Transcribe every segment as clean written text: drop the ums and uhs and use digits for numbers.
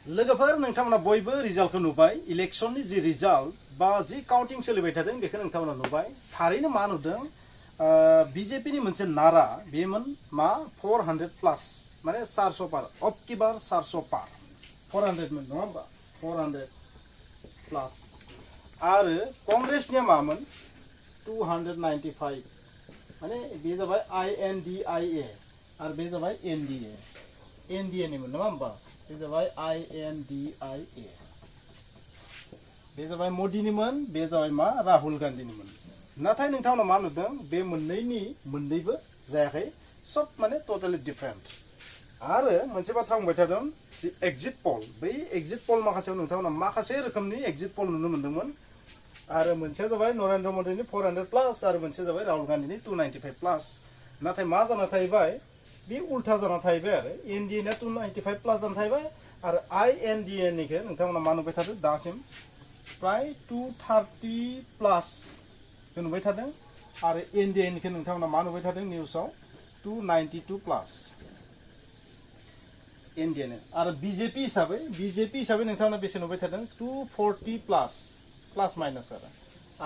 लोगोफोर नोंथांमोना बयबो रिजाल्टखौ नुबाय इलेक्शननि जि रिजाल्ट बा जि काउन्टिं सोलिबाय थादों बेखौ नोंथांमोना नुबाय थारैनो मा नुदों बीजेपीनि मोनसे नारा बेमोन मा 400 प्लस माने 400 पार अब की बार 400 पार 400 मोन नङा होमबा 400 प्लस आरो कांग्रेसनिया मामोन 295 माने बे जाबाय INDIA आरो बे जाबाय NDA निमोन नङा होमबा बे जाबाय INDIA बे जाबाय मोदीनिमोन बे जाबाय मा राहुल गान्धीनिमोन नाथाय नोंथांमोना मा नुदों बे मोननैबो जायाखै सब माने टोटली डिफरेंट आरो मोनसे बाथ्रा बुंबाय थादों जि एग्जिट पोल बै एग्जिट पोल माखासेयाव नोंथांमोना माखासे रोखोमनि एग्जिट पोल नुनो मोन्दोंमोन आरो मोनसेया जाबाय नरेन्द्र मोदीनि 400 प्लस आरो मोनसेया जाबाय राहुल गान्धीनि 295 प्लस नाथाय मा जाना थाहैबाय बे उल्था जाना थाहैबाय आरो NDA ना 295 प्लस जाना थाहैबाय आरो INDA निखौ नोंथांमोना मा नुबाय थादों दासिम प्राय 230 प्लस नुबाय थादों आरो NDA निखौ नोंथांमोना मा नुबाय थादों निउसाव 292 प्लस NDA आरो बीजेपी हिसाबै नोंथांमोना बेसे नुबाय थादों 240 प्लस माइनस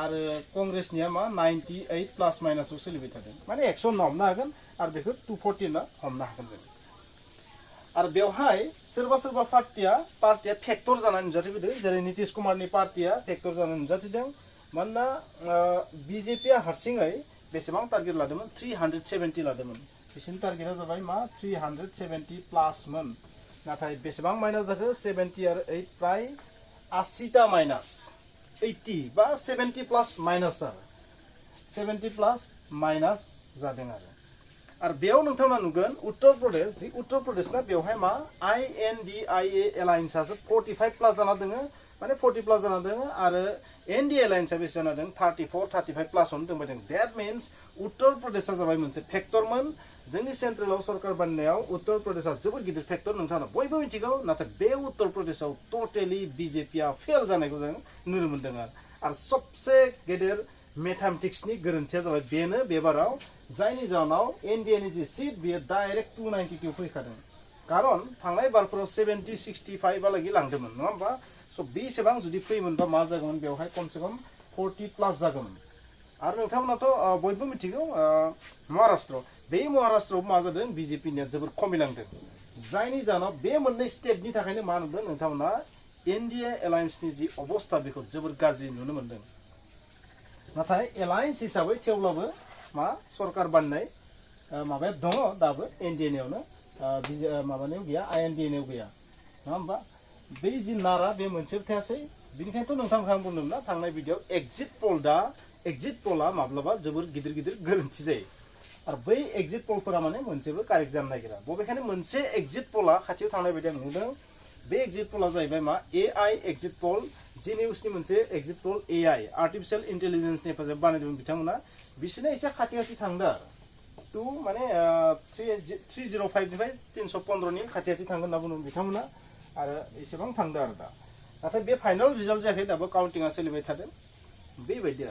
आरो कांग्रेसनिया मा 98 प्लस माइनसआव सोलिबाय थादों माने 100 हमनो हागोन आरो बेखौ 240 ना हमनो हागोन जों आरो बेवहाय सोरबा पार्टिया फेक्टर जानानै नुजाथिदों जेरै नितीश कुमारनि पार्टिया फेक्टर जानानै नुजाथिदों मानोना बीजेपीआ हारसिङै बेसेबां टार्गेट लादोंमोन 370 लादोंमोन बिसिनि टार्गेटआ जाबाय मा 370 प्लस मोन नाथाय बेसेबां माइनास जाखो 70 आरो 8 प्राय 80 ता माइनास 80 बा 70 प्लस माइनास आरो 70 प्लस माइनास जादों आरो बेयाव नोंथांमोना नुगोन उत्तर प्रदेश ना बेवहाय मा INDIA एलायन्सआसो 45 प्लस जाना दङ माने 40 प्लस जाना दङ आरो NDA एलायन्सआ बेसे जाना दङ 34-35 प्लसआवनो दंबाय दङ दैट मीन्स उत्तर प्रदेशआ जाबाय मोनसे फेक्टरमोन जोंनि सेन्ट्रेलाव सरकार बानायनायाव उत्तर प्रदेशआ जोबोद गिदिर फेक्टर नोंथाङा बयबो मिथिगौ नाथाय बे उत्तर प्रदेशआव टोटली बीजेपीआ फेल जानायखौ जों नुनो मोन्दों आरो सबसे गेदेर मैथमेटिक्सनि गोरोन्थिया जाबाय बेनो बेबाराव जायनि जाहोनाव NDA नि जि सीट बेयो डाइरेक्ट 292 फैखादों कारण थांनाय बारफोराव 70-65 लागि लांदोंमोन नङा होमबा स बेसेबां जुदि फैयोमोनबा मा जागौमोन बेवहाय खमसे खम 40 प्लस जागौमोन आरो नोंथांमोनाथ' बयबो मिथिगौ महाराष्ट्रआव मा जादों बीजेपीनिया जोबोर खमिलांदों जायनि जाहोनाव बे मोननै स्टेटनि थाखायनो मा नुदों नोंथांमोना NDA एलायन्सनि जि अबस्था बेखौ जोबोर गाज्रि नुनो मोन्दों नाथाय एलायन्स हिसाबै थेवब्लाबो मा सरकार बानायनाय माबाया दङ दाबो NDA नियावनो माबानायाव गैया INDA नियाव गैया नङा होमबा बै जि नारा बे मोनसेबो थायासै बेनिखायनोथ' नोंथांमोनखौ आं बुंदोंमोन ना थांनाय भिडिअ'आव एक्जिट पलआ माब्लाबा जोबोर गिदिर गोरोन्थि जायो आरो बै एक्जिट पलफोरा माने मोनसेबो कारेक्ट जानो नागिरा बबेखानि मोनसे एक्जिट पलआ खाथियाव थांनाय बायदि आं नुदों बे एक्जिट पलआ जाहैबाय मा AI एक्जिट पल जी निउसनि मोनसे एक्जिट पल AI आर्टिफिशियल इन्टेलिजेन्सनि हेफाजाब बानायदोंमोन बिथांमोना बिसोरना एसे खाथि थांदों आरो 305 निफ्राय 315 नि खाथि थांगोन होनना बुंदों बिथांमोना आरो एसेबां थांदों आरो दा नाथाय बे फाइनाल रिजाल्ट जायाखै दाबो काउन्टिंआ सोलिबाय थादों बेबायदि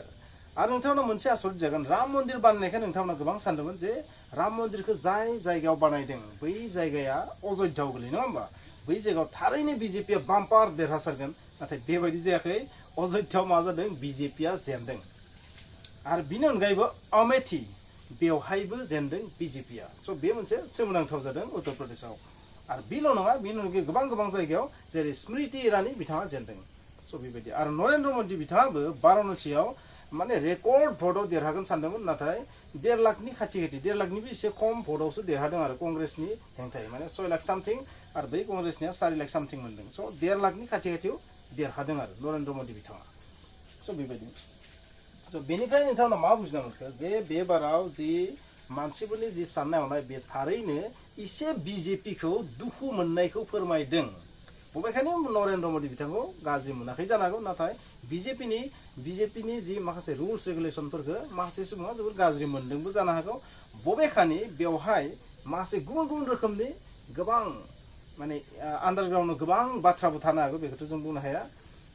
आरो नोंथांमोना मोनसे आसरित जागोन राम मन्दिर बानायनायखौ नोंथांमोना गोबां सानदोंमोन जे राम मन्दिरखौ जाय जायगायाव बानायदों बै जायगाया अयोध्यायाव गोलैयो नङा होमबा बै जायगायाव थारैनो बीजेपीआ बाम्पार देरहासारगोन नाथाय बेबायदि जायाखै अयोध्यायाव मा जादों बीजेपीआ जेनदों आरो बिनि अनगायैबो अमेठी बेवहायबो जेनदों बीजेपीआ स बे मोनसे सोमोनांथाव जादों उत्तर प्रदेशआव आरो बेल' नङा बेनि अनगायै गोबां जायगायाव जेरै स्मृति ईरानी बिथाङा जेनदों स बेबायदि आरो नरेन्द्र मोदी बिथाङाबो वाराणसियाव माने रेकर्ड भटआव देरहागोन सानदोंमोन नाथाय 1.5 लाखनि खाथि 1.5 लाखनिबो एसे खम भटआवसो देरहादों आरो कांग्रेसनि हेंथायै माने 6 लाख सामथिं आरो बै कांग्रेसनिया 4 लाख सामथिं मोनदों स 1.5 लाखनि खाथियाव देरहादों आरो नरेन्द्र मोदी बिथाङा स बेबायदि स बेनिफ्राय नोंथांमोना मा बुजिना मोनखो जे बे बाराव जि मानसिफोरनि जि साननाय हनाय बे थारैनो एसे बीजेपीखौ दुखु मोननायखौ फोरमायदों बबेखानि नरेन्द्र मोदी बिथांखौ गाज्रि मोनाखै जानो हागौ नाथाय बीजेपीनि जि माखासे रुल्स रेगुलेशनफोरखौ माखासे सुबुङा जोबोर गाज्रि मोनदोंबो जानो हागौ बबेखानि बेवहाय माखासे गुबुन रोखोमनि गोबां माने आन्डारग्राउन्डआव गोबां बाथ्राबो थानो हागौ बेखौथ' जों बुंनो हाया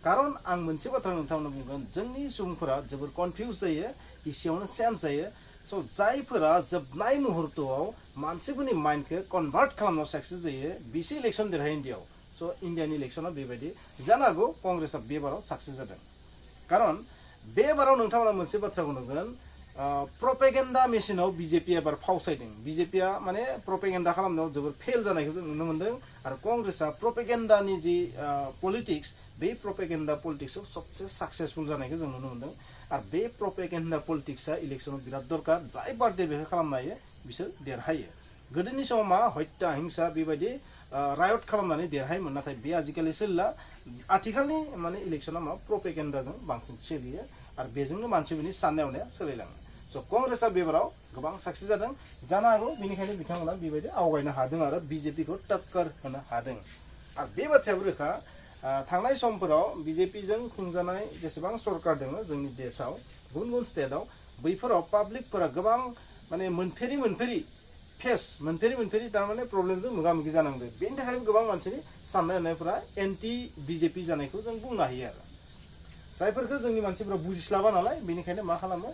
कारण आं मोनसे बाथ्रा नोंथांमोननो बुंगोन जोंनि सुबुंफोरा जोबोर कनफिउज जायो एसेयावनो सेन्स जायो स जायफोरा जोबनाय मुहूर्तआव मानसिफोरनि माइन्डखौ कन्भार्ट खालामनायाव सक्सेस जायो बिसोर इलेक्शन देरहायो इन्डियायाव स स' इन्डियानि इलेक्सना बेबायदि जानो हागौ कंग्रेसआ बे बाराव साक्सेस जादों खारन बे बाराव नोंथांमोना मोनसे बाथ्राखौ नुगोन प्रपेगेन्डा मेसिनाव बिजेपि एबार फावसायदों बिजेपिया माने प्रपेगेन्डा खालामनायाव जोबोर फेल जानायखौ जों नुनो मोन्दों आरो कंग्रेसआ प्रपेगेन्डानि जि पलिटिक्स बे प्रपेगेन्डा पलिटिक्सआव सबसे साक्सेसफुल जानायखौ जों नुनो मोन्दों आरो बे प्रपेगेन्डा पलिटिक्सआ इलेक्सनाव बिराद दरकार जाय पार्टी बेखौ खालामनो हायो बिसोर देरहायो गोदोनि समाव मा हत्या हिंसा बेबायदि रायट खालामनानै देरहायोमोन नाथाय बे आजिखालि सोलिला आथिखालनि माने इलेक्सना मा प्रपेगेन्डाजों बांसिन सोलियो आरो बेजोंनो मानसिफोरनि साननाय हनाया सोलायलाङो स' कंग्रेसआ बेबाराव गोबां साक्सेस जादों जानो हागौ बेनिखायनो बिथांमोना बेबायदि आवगायनो हादों आरो बिजेपिखौ टक्कर होनो हादों आरो बे बाथ्रायाबो रोखा थांनाय समफोराव बिजेपिजों खुंजानाय जेसेबां सरकार दङ जोंनि देशआव गुबुन गुबुन स्टेटआव बैफोराव पाब्लिकफोरा गोबां माने मोनफेरि मोनफेरि थारमाने प्रब्लेमजों मोगा मोगि जानांदों बेनि थाखायबो गोबां मानसिनि साननाय हनायफोरा एन्टि बिजेपि जानायखौ जों बुंनो हायो आरो जायफोरखौ जोंनि मानसिफोरा बुजिस्लाबा नालाय बेनिखायनो मा खालामो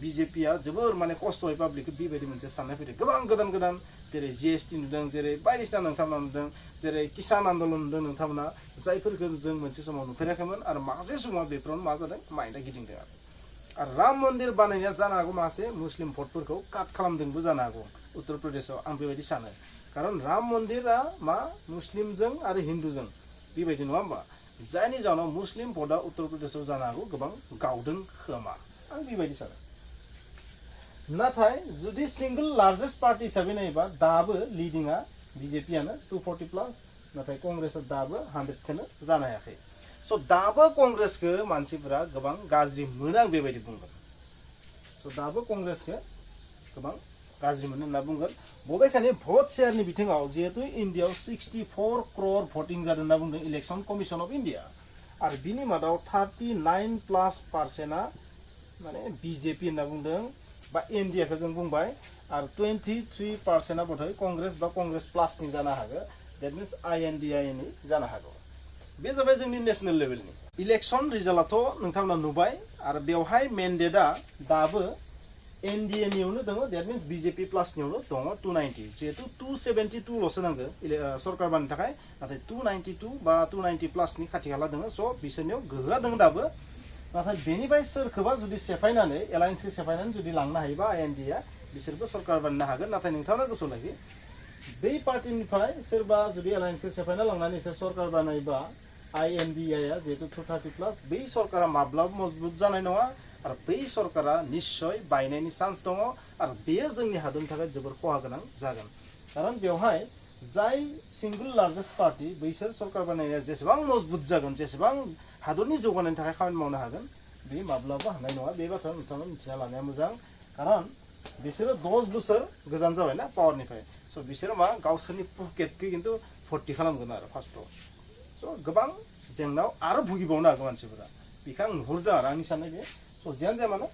बिजेपिया जोबोर माने खस्थ'यै पाब्लिकखौ बेबायदि मोनसे साननाय फैदों गोबां गोदान जेरै जिएसटि नुदों जेरै बायदिसिना नोंथांमोना नुदों जेरै किसान आन्दलन नुदों नोंथांमोना जायफोरखौ जों मोनसे समाव नुफेराखैमोन आरो माखासे समाव बेफोरावनो मा जादों माइन्डआ गिदिंदों आरो राम मन्दिर बानायनाया जानो हागौ माखासे मुस्लिम भटफोरखौ काट खालामदोंबो जानो हागौ उत्तर प्रदेशआव आं बेबायदि सानो खारन राम मन्दिरा मा मुस्लिमजों आरो हिन्दुजों बेबायदि नङा होमबा जायनि जाहोनाव मुस्लिम भटआ उत्तर प्रदेशआव जानो हागौ गोबां गावदों खोमा आं बेबायदि सानो नाथाय जुदि सिंगल लार्जेस्ट पार्टी हिसाबै नायोबा दाबो लिडिंआ बिजेपियानो 240+ नाथाय कंग्रेसआ दाबो 100खौनो जानो हायाखै स' दाबो कंग्रेसखौ मानसिफोरा गोबां गाज्रि मोनो आं बेबायदि बुंगोन स' दाबो कंग्रेसखौ गोबां गाज्रि मोनो होनना बुंगोन बबेखानि भट शेयारनि बिथिङाव जिहेतु इन्डियायाव 64 crore भटिं जादों होनना बुंदों इलेक्शन कमिशन अफ इन्डिया आरो बिनि मादाव 39+%आ माने बिजेपि होनना बुंदों बा एनडिएखौ जों बुंबाय आरो 23%आ बोथोर कंग्रेस बा कंग्रेस प्लासनि जानो हागौ दैट मिन्स आइएनडिआइनि जानो हागौ बे जाबाय जोंनि नेशनेल लेभेलनि इलेक्शन रिजाल्टआथ' नोंथांमोना नुबाय आरो बेवहाय मेन्डेटआ दाबो एनडिएनियावनो दङ दैट मिन्स बिजेपि प्लासनियावनो दङ 290 जिहेतु 272ल'सो नांगौ सरकार बानायनो थाखाय नाथाय 292 बा 290+ खाथि खाला दङ स' बिसोरनियाव गोहोआ दङ दाबो नाथाय बेनिफ्राय सोरखौबा जुदि सेफायनानै एलायन्सखौ सेफायनानै जुदि लांनो हायोबा आइएनडिआ बिसोरबो सरकार बानायनो हागोन नाथाय नोंथाङा गोसोआव लाखि बै पार्टिनिफ्राय सोरबा जुदि एलायन्सखौ सेफायना लांनानै बिसोर सरकार बानायबा आइएनडिआइआ जिहेतु 230+ बै सरकारा माब्लाबा मजबुत जानाय नङा आरो बै सरकारा निश्चय बायनायनि चान्स दङ आरो बेयो जोंनि हादरनि थाखाय जोबोर खहा गोनां जागोन खारन बेवहाय जाय सिंगल लार्जेस्ट पार्टी बैसोर सरकार बानायनाया जेसेबां मजबुत जागोन जेसेबां हादरनि जौगानायनि थाखाय खामानि मावनो हागोन बे माब्लाबा हानाय नङा बे बाथ्रा नोंथांमोना मिथिना लानाया मोजां खारन बिसोरो 10 बोसोर गोजान जाबायना पावारनिफ्राय स' बिसोरो मा गावसोरनि पकेटखौ खिन्थु भर्ति खालामगोन आरो फार्स्टआव स' गोबां जेंनायाव आरो भुगिबावनो हागौ मानसिफोरा बेखौ आं नुहुरदों आरो आंनि साननाय बे स' जियानो जाया मानो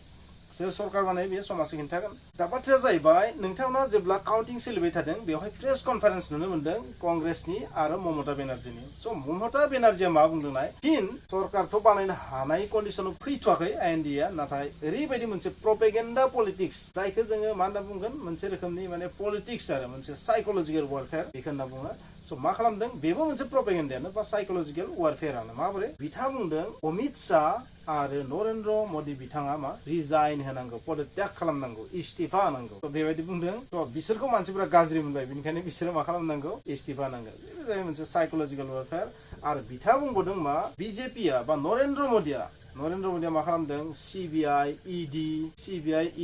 सोर सरकार बानाय बे समाजखौ खिन्थागोन दा बाथ्राया जाहैबाय नोंथांमोना जेब्ला काउन्टिं सोलिबाय थादों बेवहाय प्रेस कनफारेन्स नुनो मोन्दों कंग्रेसनि आरो ममता बेनार्जीनि स' ममता बेनार्जीया मा बुंदोंनाय फिन सरकारथ' बानायनो हानाय कन्डिसनाव फैथ'वाखै आइएनडिआ नाथाय ओरैबायदि मोनसे प्रपेगेन्डा पलिटिक्स जायखौ जोङो मा होनना बुंगोन मोनसे रोखोमनि माने पलिटिक्स आरो मोनसे साइक'लजिकेल वारफेयार बेखौ होनना बुङो स' मा खालामदों बेबो मोनसे प्रपेगेन्डायानो बा साइक'लजिकेल वारफेयारानो माबोरै बिथाङा बुंदों अमित शाह आरो नरेन्द्र मोदी बिथाङा मा रिजाइन होनांगौ पदत्याग खालामनांगौ इस्तिफा होनांगौ थ' बेबायदि बुंदों थ' बिसोरखौ मानसिफोरा गाज्रि मोनबाय बेनिखायनो बिसोरो मा खालामनांगौ इस्तिफा होनांगौ बे मोनसे साइक'लजिकेल वारफेयार आरो बिथाङा बुंबावदों मा बिजेपिया बा नरेन्द्र मोदीया मा खालामदों सिबिआइ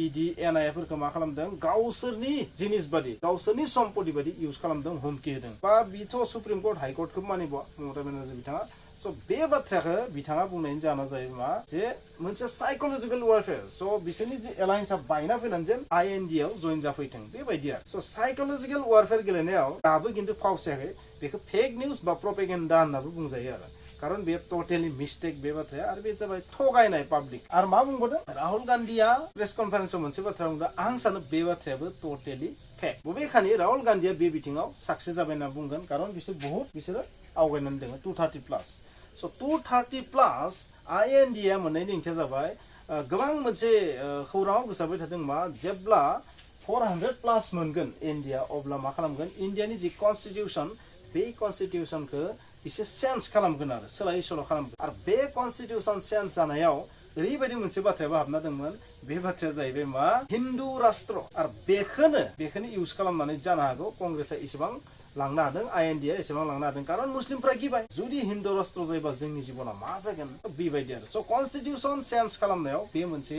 इडि एनआइएफोरखौ मा खालामदों गावसोरनि जिनिस बादि गावसोरनि सम्पति बादि इउज खालामदों हुमखि होदों बा बिथ' सुप्रिम कर्ट हाइकर्टखौ मानिबा ममता बेनार्जी बिथाङा स' बे बाथ्राखौ बिथाङा बुंनायनि जाहोना जाहैबाय मा जे मोनसे साइक'लजिकेल वारफेयार स' बिसोरनि जे एलायन्सआ बायना फैनानै जेन आइएनडिआव जइन जाफैथों बेबायदि आरो स' साइक'लजिकेल वारफेयार गेलेनायाव दाबो खिन्थु फावसायाखै बेखौ फेक निउस बा प्रपेगेन्डा होननाबो बुंजायो आरो खारन बे टटेलि मिस्टेक बे बाथ्राया आरो बे जाबाय थगायनाय पाब्लिक आरो मा बुंबावदों राहुल गान्धीया प्रेस कनफारेन्सआव मोनसे बाथ्रा बुंदों आं सानो बे बाथ्रायाबो टटेलि फेक बबेखानि राहुल गान्धीया बे बिथिङाव साक्सेस जाबाय होनना बुंगोन खारन बिसोरो आवगायनानै दङ 230+। स' 230+ आइएनडिआ मोननायनि ओंथिया जाबाय गोबां मोनसे खौराङाव गोसारबाय थादों मा जेब्ला 400+ मोनगोन इन्डिया अब्ला मा खालामगोन इन्डियानि जि कनस्टिटिउसन बे कन्स्टिटिउसनखौ एसे चेन्ज खालामगोन आरो सोलाय सोल' खालामगोन आरो बे कन्स्टिटिउसन चेन्ज जानायाव ओरैबायदि मोनसे बाथ्रायाबो हाबना दंमोन बे बाथ्राया जाहैबाय मा हिन्दु राष्ट्र आरो बेखौनो इउज खालामनानै जानो हागौ कंग्रेसआ एसेबां लांनो हादों NDA एसेबां लांनो हादों कारन मुस्लिमफ्रा गिबाय जुदि हिन्दु राष्ट्र जायोबा जोंनि जिबना मा जागोन बेबायदि आरो स' कन्स्टिटिउसन चेन्ज खालामनायाव बे मोनसे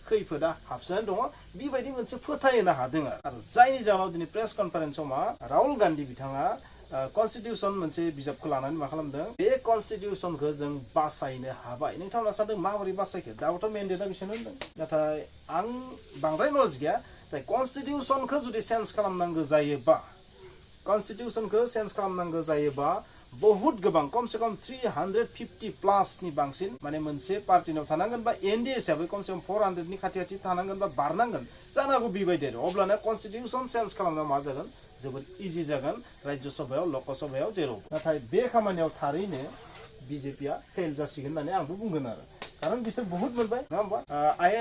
खैफोदा हाबसोनानै दङ बेबायदि मोनसे फोथायनो हादों आरो जायनि जाहोनाव दिनै प्रेस कनफारेन्सआव मा राहुल गान्धी बिथाङा कन्स्टिटिउसन मोनसे बिजाबखौ लानानै मा खालामदों बे कन्स्टिटिउसनखौ जों बासायनो हाबाय नोंथांमोना सानदों माबोरै बासायखो दाबोथ' मेन्डेटआ बिसोरनो होनदों नाथाय आं बांद्राय नलेज गैया नाथाय कन्स्टिटिउसनखौ जुदि चेन्ज खालामनांगौ जायोबा बहुत गोबां कमसे कम 350+ नि बांसिन माने मोनसे पार्टिनाव थानांगोन बा NDA हिसाबै कमसे कम 400 नि खाथि खाथि थानांगोन बा बारनांगोन जानो हागौ बेबायदि आरो अब्लाना कन्स्टिटिउसन चेन्ज खालामनायाव मा जागोन जोबोद इजि जागोन राज्य सभायाव लकसभायाव जेरावबो नाथाय बे खामानियाव थारैनो BJPआ फेल जासिगोन होननानै आंबो बुंगोन आरो कारन बिसोर बहुत मोनबाय नङा होमबा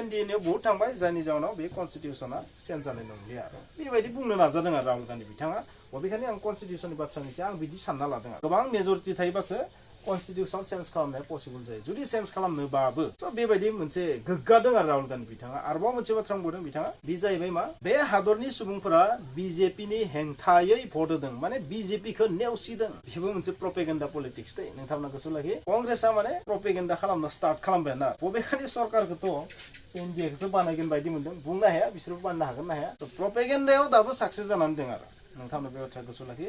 NDA नियाव बहुत थांबाय जायनि जाहोनाव बे कन्स्टिटिउसना चेन्ज जानाय नंलिया आरो बेबायदि बुंनो नाजादों आरो राहुल गान्धी बिथाङा बबेखानि आं कन्स्टिटिउसननि बाथ्रानिखौ आं बिदि सानना लादों गोबां मेजरिटि थायोबासो कन्स्टिटिउसन चेन्ज खालामनाया पसिबल जायो जुदि चेन्ज खालामनोबाबो थ' बेबायदि मोनसे गोग्गादों आरो राहुल गान्धी बिथाङा आरोबाव मोनसे बाथ्रा बुंदों बिथाङा बे जाहैबाय मा बे हादरनि सुबुंफोरा BJPनि हेंथायै भट होदों माने BJPखौ नेवसिदों बेबो मोनसे प्रपेगेन्डा पलिटिक्स दै नोंथांमोना गोसो लागि कंग्रेसआ माने प्रपेगेन्डा खालामनो स्टार्ट खालामबाय ना बबेखानि सरकारखौथ' NDAखौसो बानायगोन बायदि मोनदों बुंनो हाया बिसोरबो बानायनो हागोन ना हाया प्रपेगेन्डायाव दाबो साक्सेस जानानै दं आरो नोंथांमोना बे बाथ्रा गोसो लागि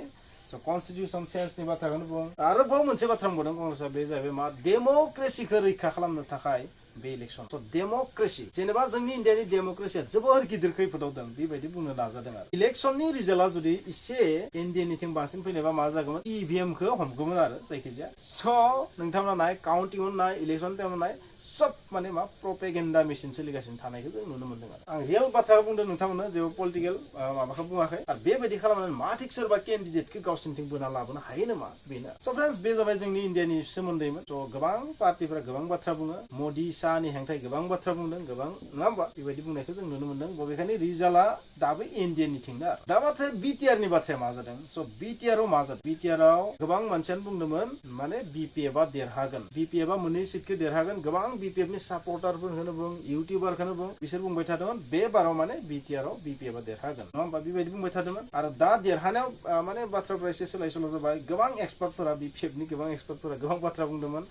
कन्स्टिटिउसन चेन्जनि बाथ्राखौनो बुं आरोबाव मोनसे बाथ्रा बुंदों कंग्रेसआ बे जाहैबाय मा डेम'क्रेसिखौ रैखा खालामनो थाखाय बे इलेक्सन डेम'क्रेसि जेनेबा जोंनि इन्डियानि डेम'क्रेसिया जोबोर गिदिर खैफोदाव दं बेबायदि बुंनो नाजादों आरो इलेक्सननि रिजाल्टआ जुदि एसे NDAनिथिं बांसिन फैनायबा मा जागौमोन EVMखौ हमगौमोन आरो जायखिजाया स' नोंथांमोना नाय काउन्टिं नाय इलेक्सन टाइमाव नाय सब माने मा प्रपेगेन्डा मेसिन सोलिगासिनो थानायखौ जों नुनो मोनदों आरो आं रियेल बाथ्राखौ बुंदों नोंथांमोननो जेबो पलिटिकेल माबाखौ बुङाखै आरो बेबायदि खालामनानै मा थिक सोरबा केन्डिडेटखौ गावसिनिथिं बोना लाबोनो हायो नामा बेनो स' फ्रेन्ड्स बे जाबाय जोंनि इन्डियानि सोमोन्दैमोन थ' गोबां पार्टिफोरा गोबां बाथ्रा बुङो मदि शाहनि हेंथायै गोबां बाथ्रा बुंदों गोबां नङा होमबा बेबायदि बुंनायखौ जों नुनो मोनदों बबेखानि रिजाल्टआ दाबो NDAनिथिंनो आरो दा बाथ्राया BTRनि बाथ्राया मा जादों स' BTRआव मा जादों BTRआव गोबां मानसियानो बुंदोंमोन माने BPFआ देरहागोन BPFआ मोननै सिटखौ देरहागोन गोबां BPFनि सापर्टारफोरखौनो बुं इउटिउबारखौनो बुं बिसोर बुंबाय थादोंमोन बे बाराव माने BTRआव BPFआ देरहागोन नङा होमबा बेबायदि बुंबाय थादोंमोन आरो दा देरहानायाव माने बाथ्राफ्रा एसे सोलाय सोल' जाबाय गोबां एक्सपार्टफोरा BPFनि गोबां एक्सपार्टफोरा गोबां बाथ्रा बुंदोंमोन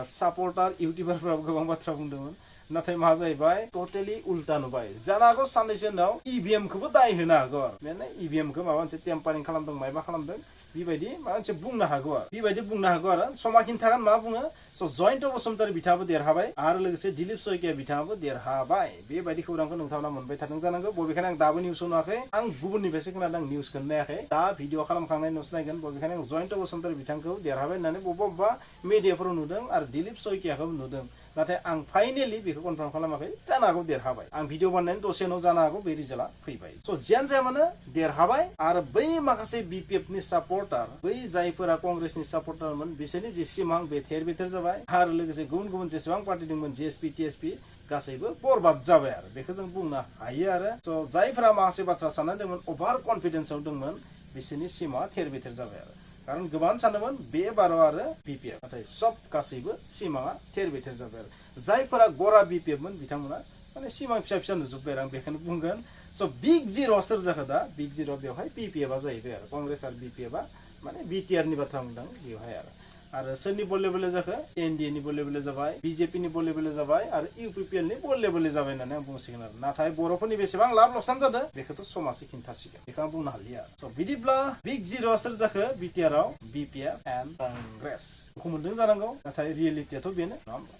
सापर्टार इउटिउबारफोराबो गोबां बाथ्रा बुंदोंमोन नाथाय मा जाहैबाय टटेलि उल्टा नुबाय जानो हागौ साननैसो उनाव EVMखौबो दाय होनो हागौ आरो माने EVMखौ माबा मोनसे टेम्पारिं खालामदों मायबा खालामदों बेबायदि माबा मोनसे बुंनो हागौ आरो बेबायदि बुंनो हागौ आरो समाखिन थागोन मा बुङो स' जयन्त बसुमतारी बिथाङाबो देरहाबाय आरो लोगोसे दिलीप सयकिया बिथाङाबो देरहाबाय बेबायदि खौरांखौ नोंथांमोना मोनबाय थादों जानांगौ बबेखानि आं दाबो निउसखौ नुवाखै आं गुबुननिफ्रायसो खोनादों आं निउसखौनो नायाखै दा भिडिअ खालामखांनायनि उनावसो नायगोन बबेखानि आं जयन्त बसुमतारी बिथांखौ देरहाबाय होननानै बबेबा मिडियाफोराव नुदों आरो दिलीप सयकियाखौबो नुदों नाथाय आं फाइनेलि बेखौ कनफार्म खालामाखै जानो हागौ देरहाबाय आं भिडिअ बानायनानै दसे उनाव जानो हागौ बे रिजाल्टआ फैबाय स' जियानो जाया मानो देरहाबाय आरो बै माखासे BPFनि सापर्टार बै जायफोरा कंग्रेसनि सापर्टारमोन बिसोरनि जे सिमां बे थेर बेथेर जाबाय आरो लोगोसे गुबुन गुबुन जेसेबां पार्टि दंमोन GSP TSP गासैबो बरबाद जाबाय आरो बेखौ जों बुंनो हायो आरो स' जायफोरा माखासे बाथ्रा साननानै दंमोन अभार कनफिडेन्सआव दंमोन बिसोरनि सिमाङा थेर बेथेर जाबाय आरो कारन गोबां सानदोंमोन बे बाराव आरो BPF नाथाय सब गासैबो सिमाङा थेर बेथेर जाबाय आरो जायफोरा गरा BPFमोन बिथांमोना माने सिमां फिसा फिसा नुजोब्बाय आं बेखौनो बुंगोन स' बिग जिर' सोर जाखो दा बिग जिर' बेवहाय BPFआ जाहैबाय आरो कंग्रेस आरो BPFआ माने BTRनि बाथ्रा बुंदों बेवहाय आरो सोरनि बले बले जाखो NDAनि बले बले जाबाय BJPनि बले बले जाबाय आरो UPPLनि बले बले जाबाय होननानै आं बुंसिगोन आरो नाथाय बर'फोरनि बेसेबां लाब लकसान जादों बेखौथ' समाजसो खिन्थासिगोन बेखौ आं बुंनो हालिया स' बिदिब्ला बिग जिर' सोर जाखो BTRआव BPF एन्ड कंग्रेस बेखौ मोनदों जानांगौ नाथाय रियेलिटियाथ' बेनो नङा होमबा